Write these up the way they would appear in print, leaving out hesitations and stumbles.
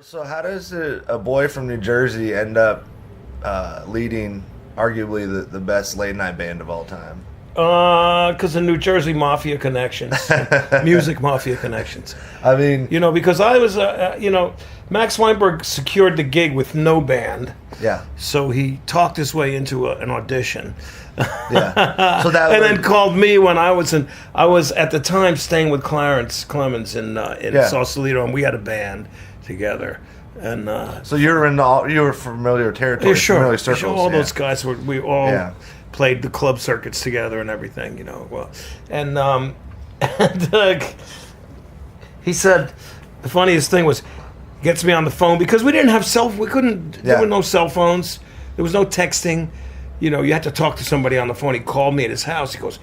So how does a boy from New Jersey end up leading arguably the best late night band of all time? Because of New Jersey mafia connections, music mafia connections. I mean, because I was, Max Weinberg secured the gig with no band. Yeah. So he talked his way into an audition. Yeah. So that then called me when I was at the time staying with Clarence Clemens in Sausalito, and we had a band together. And so you were familiar territory, yeah, sure, familiar circles. Sure, all those guys we all played the club circuits together and everything, Well, and he said the funniest thing was gets me on the phone because we didn't have there were no cell phones, there was no texting. You had to talk to somebody on the phone. He called me at his house. He goes,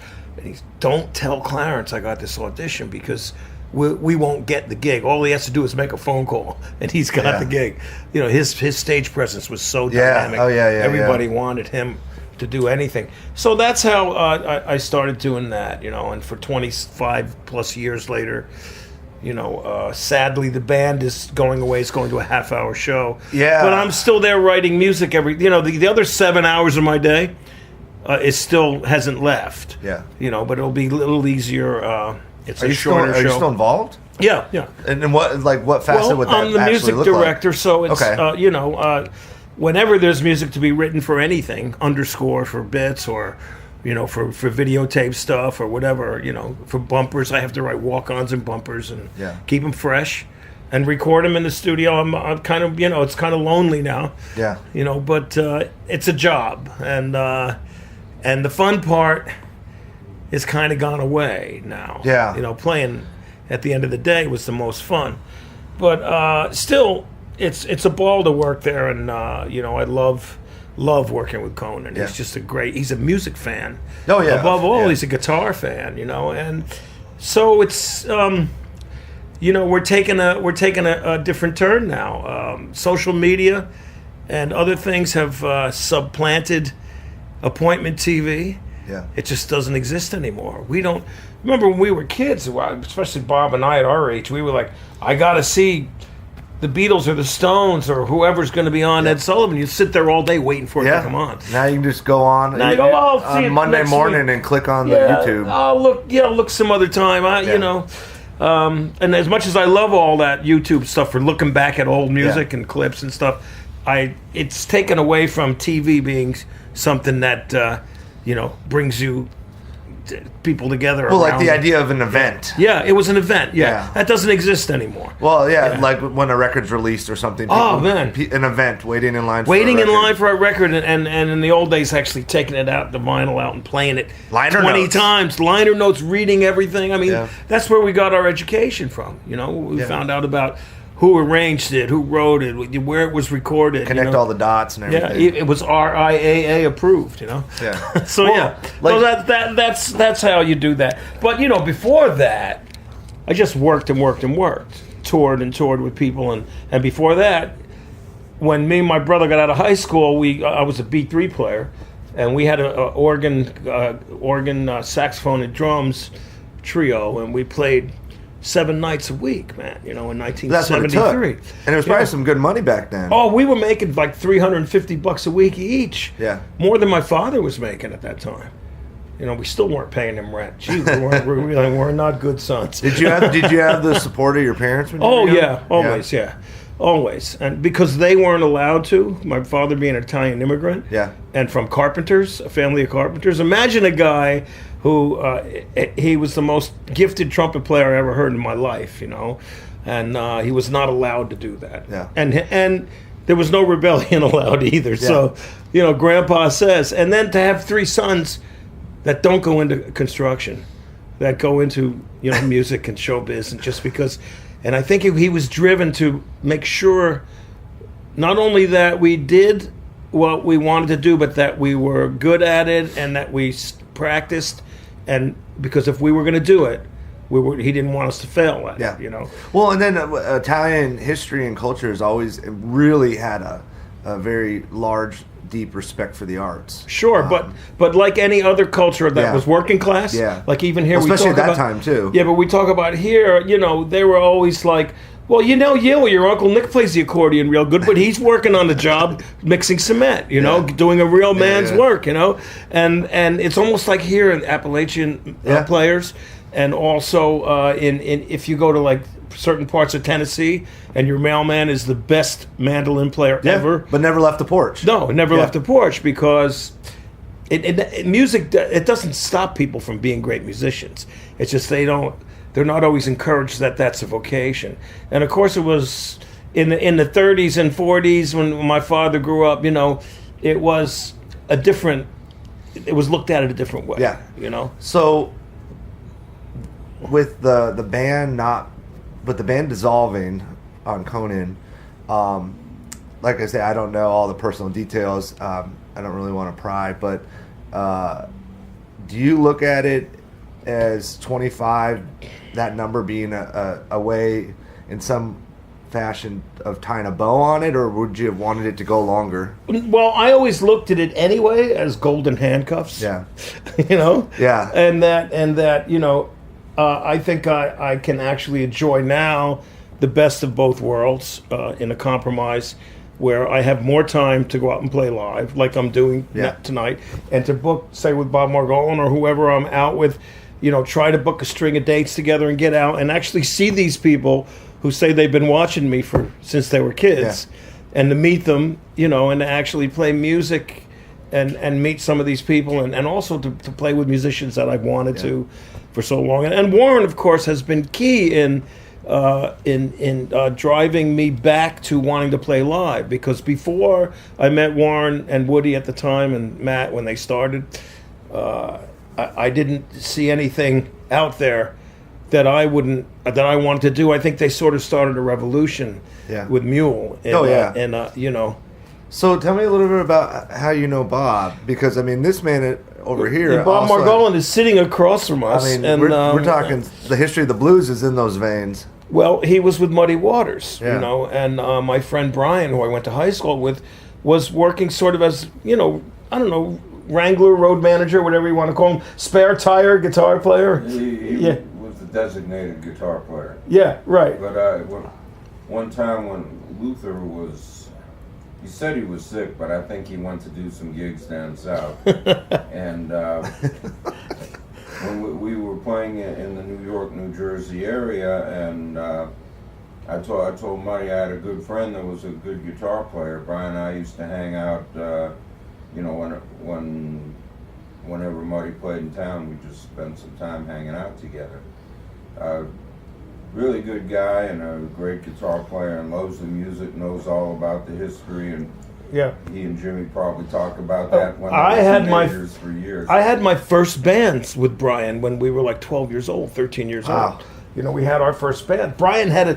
"Don't tell Clarence I got this audition because we won't get the gig. All he has to do is make a phone call, and he's got the gig." His stage presence was so dynamic. Oh, yeah. Everybody wanted him to do anything. So that's how I started doing that. And for 25 plus years later, sadly the band is going away. It's going to a half-hour show. Yeah. But I'm still there writing music the other 7 hours of my day, it still hasn't left. Yeah. But it'll be a little easier. It's a shorter show. Are you still involved? Yeah. And what facet would that I'm the actually music look director, like? so it's okay. Whenever there's music to be written for anything, underscore for bits or for videotape stuff or whatever, for bumpers, I have to write walk-ons and bumpers and keep them fresh and record them in the studio. I'm kind of, it's kind of lonely now. Yeah. But it's a job, and the fun part is kind of gone away now. Yeah. Playing at the end of the day was the most fun, but still, it's a ball to work there, and I love working with Conan. Yeah. He's just he's a music fan. Oh yeah. Above all, he's a guitar fan, and so it's we're taking a different turn now. Social media and other things have supplanted appointment TV. Yeah. It just doesn't exist anymore. We don't remember when we were kids, especially Bob and I at our age, we were like, I gotta see the Beatles or the Stones or whoever's going to be on Ed Sullivan. You sit there all day waiting for it to come on. Now you can just go on Monday morning and click on the YouTube. Oh, look some other time. And as much as I love all that YouTube stuff for looking back at old music and clips and stuff, it's taken away from TV being something that brings you people together. Well, like the idea of an event. Yeah, it was an event. Yeah. That doesn't exist anymore. Well, like when a record's released or something. Man, an event, waiting in line. For a record, and in the old days, actually taking it out, the vinyl out, and playing it 20 times. Liner notes, reading everything. I mean, that's where we got our education from. We found out about who arranged it, who wrote it, where it was recorded. Connect all the dots and everything. Yeah, it was RIAA approved, Yeah. So that's how you do that. But before that, I just worked and worked and worked, toured with people, and before that, when me and my brother got out of high school, I was a B3 player, and we had a organ, saxophone, and drums trio, and we played 7 nights a week, man, in 1973. That's what it took. And it was probably some good money back then. Oh, we were making like $350 a week each. Yeah. More than my father was making at that time. We still weren't paying him rent. Gee, we're not good sons. Did you have the support of your parents when you were young? Always, always. And because they weren't allowed to, my father being an Italian immigrant, and from carpenters, a family of carpenters. Imagine a guy who he was the most gifted trumpet player I ever heard in my life, and he was not allowed to do that. Yeah. And there was no rebellion allowed either. Yeah. So, Grandpa says, and then to have 3 sons that don't go into construction, that go into music and showbiz, and just because, and I think he was driven to make sure not only that we did what we wanted to do, but that we were good at it and that we practiced. And because if we were going to do it, he didn't want us to fail at it, Well, and then Italian history and culture has always really had a very large, deep respect for the arts. Sure, but like any other culture that was working class, like even here, especially at that time too. Yeah, but we talk about here, they were always like, Well, your Uncle Nick plays the accordion real good, but he's working on the job mixing cement, doing a real man's work, and it's almost like here in Appalachian players, and also in if you go to like certain parts of Tennessee, and your mailman is the best mandolin player ever, but never left the porch. No, never left the porch because music, it doesn't stop people from being great musicians. It's just they're not always encouraged that that's a vocation. And of course it was in the 30s and 40s when my father grew up, it was looked at it a different way. Yeah. So with the band dissolving on Conan, like I say, I don't know all the personal details. I don't really want to pry, but do you look at it as 25, that number being a way in some fashion of tying a bow on it, or would you have wanted it to go longer? Well, I always looked at it anyway as golden handcuffs. Yeah. Yeah. And that I think I can actually enjoy now the best of both worlds in a compromise where I have more time to go out and play live, like I'm doing tonight, and to book, say, with Bob Margolin or whoever I'm out with, try to book a string of dates together and get out and actually see these people who say they've been watching me since they were kids, and to meet them, and to actually play music and meet some of these people, and also to play with musicians that I've wanted to for so long. And Warren, of course, has been key in driving me back to wanting to play live, because before I met Warren and Woody at the time and Matt when they started, I didn't see anything out there that I wanted to do. I think they sort of started a revolution with Mule. And, So tell me a little bit about how you know Bob, because this man over here. Bob Margolin is sitting across from us. We're talking the history of the blues is in those veins. Well, he was with Muddy Waters, and my friend Brian, who I went to high school with, was working sort of as, I don't know, wrangler, road manager, whatever you want to call him, spare tire guitar player. He was the designated guitar player. Yeah, right. But one time when Luther he said he was sick, but I think he went to do some gigs down south. And when we were playing in the New York, New Jersey area, and I told Muddy I had a good friend that was a good guitar player. Brian and I used to hang out, whenever Muddy played in town, we just spent some time hanging out together. Really good guy and a great guitar player and loves the music, knows all about the history, and he and Jimmy probably talk about that when they were teenagers for years. I had my first bands with Brian when we were like 12 years old, 13 years old. We had our first band. Brian had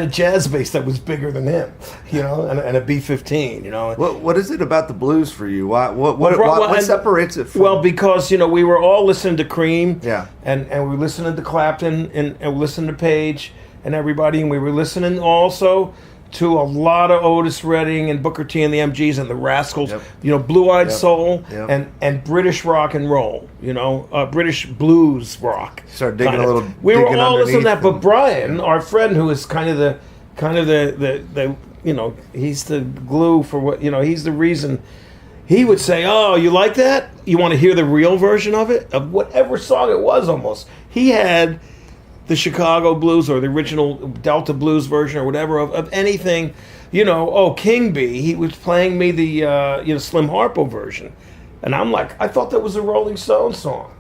a jazz bass that was bigger than him, and a B-15, What is it about the blues for you? What separates it from? Well, because, we were all listening to Cream, and we were listening to Clapton, and we listened to Page and everybody, and we were listening also to a lot of Otis Redding and Booker T and the MGs and the Rascals, Blue-Eyed Soul and British rock and roll, British blues rock. Start digging a little. We were all listening to that, but Brian, our friend, who is kind of the he's the glue for what he's the reason. He would say, "Oh, you like that? You want to hear the real version of it, of whatever song it was?" Almost he had the Chicago blues or the original Delta blues version or whatever of anything, King Bee. He was playing me the Slim Harpo version, and I'm like, I thought that was a Rolling Stones song.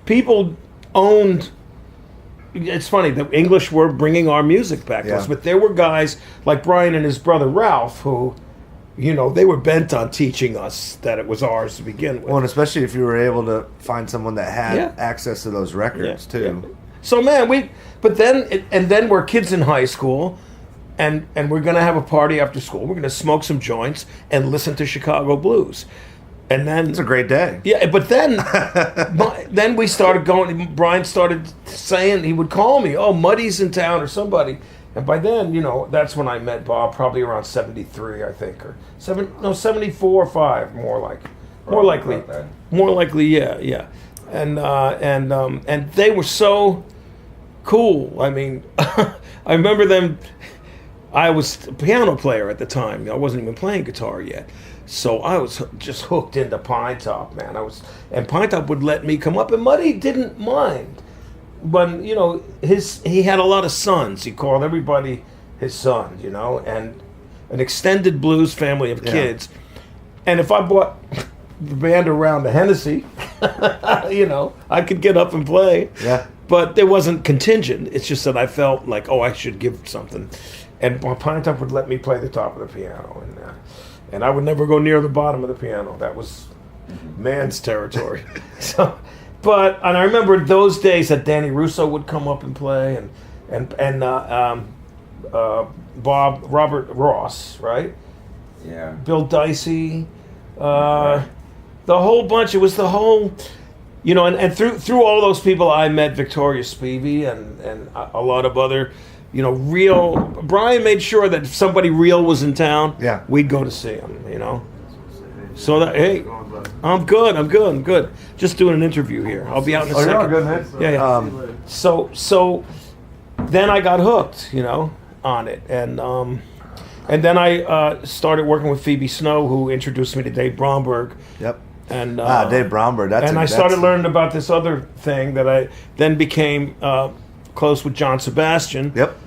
People owned. It's funny, the English were bringing our music back to us, but there were guys like Brian and his brother Ralph who, they were bent on teaching us that it was ours to begin with. Well, and especially if you were able to find someone that had access to those records too. Yeah. So man, then we're kids in high school, and we're gonna have a party after school. We're gonna smoke some joints and listen to Chicago blues, and then it's a great day. Yeah, but then then we started going. Brian started saying he would call me, "Oh, Muddy's in town" or somebody. And by then, that's when I met Bob, probably around 73, I think, or 74 or 5, more likely, yeah. And they were so cool. I I remember them. I was a piano player at the time. I wasn't even playing guitar yet. So I was just hooked into Pine Top, man. And Pine Top would let me come up, and Muddy didn't mind. But, you know, he had a lot of sons. He called everybody his son, you know, and an extended blues family of kids. And if I brought the band around to Hennessy, you know, I could get up and play. Yeah. But there wasn't contingent. It's just that I felt like, oh, I should give something. And Pine Top would let me play the top of the piano. And I would never go near the bottom of the piano. That was man's territory. And I remember those days that Danny Russo would come up and play, and Robert Ross, right? Yeah. Bill Dicey, the whole bunch. It was the whole, you know, and through all those people, I met Victoria Spivey and a lot of other, you know, real. Brian made sure that if somebody real was in town, we'd go to see him, you know. So that, hey, I'm good. Just doing an interview here. I'll be out in a second. You're good, man. Yeah. So then I got hooked, you know, on it, and then I started working with Phoebe Snow, who introduced me to Dave Bromberg. Yep. And Dave Bromberg. I started learning about this other thing that I then became close with John Sebastian. Yep.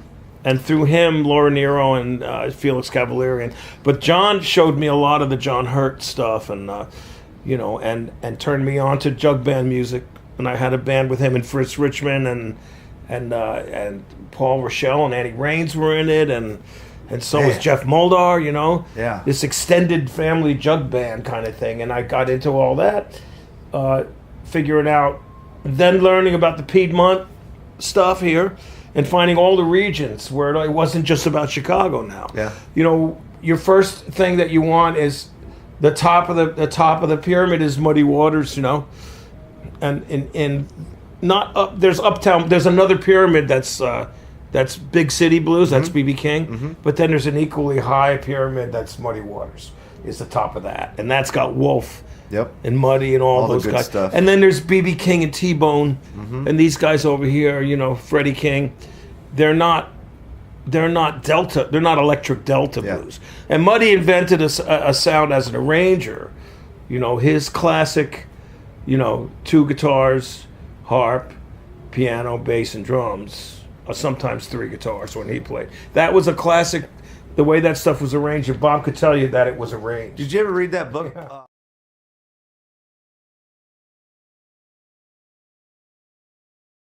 And through him, Laura Nero and Felix Cavallari. But John showed me a lot of the John Hurt stuff, and you know, and turned me on to jug band music. And I had a band with him and Fritz Richmond and Paul Rochelle and Annie Raines were in it, and so was Jeff Moldar. You know, this extended family jug band kind of thing. And I got into all that, figuring out, then learning about the Piedmont stuff here. And finding all the regions where it wasn't just about Chicago now. Yeah. You know, your first thing that you want is the top of the pyramid is Muddy Waters, you know, and in not up. There's Uptown. There's another pyramid that's Big City Blues. That's B.B. King. But then there's an equally high pyramid that's Muddy Waters. Is the top of that, and that's got Wolf. Yep. And Muddy and all those guys. Stuff. And then there's B.B. King and T-Bone, and these guys over here, you know, Freddie King. They're not Delta. They're not electric Delta blues. And Muddy invented a sound as an arranger. You know, his classic, you know, 2 guitars, harp, piano, bass, and drums. Or sometimes 3 guitars when he played. That was a classic. The way that stuff was arranged, and Bob could tell you that it was arranged. Did you ever read that book?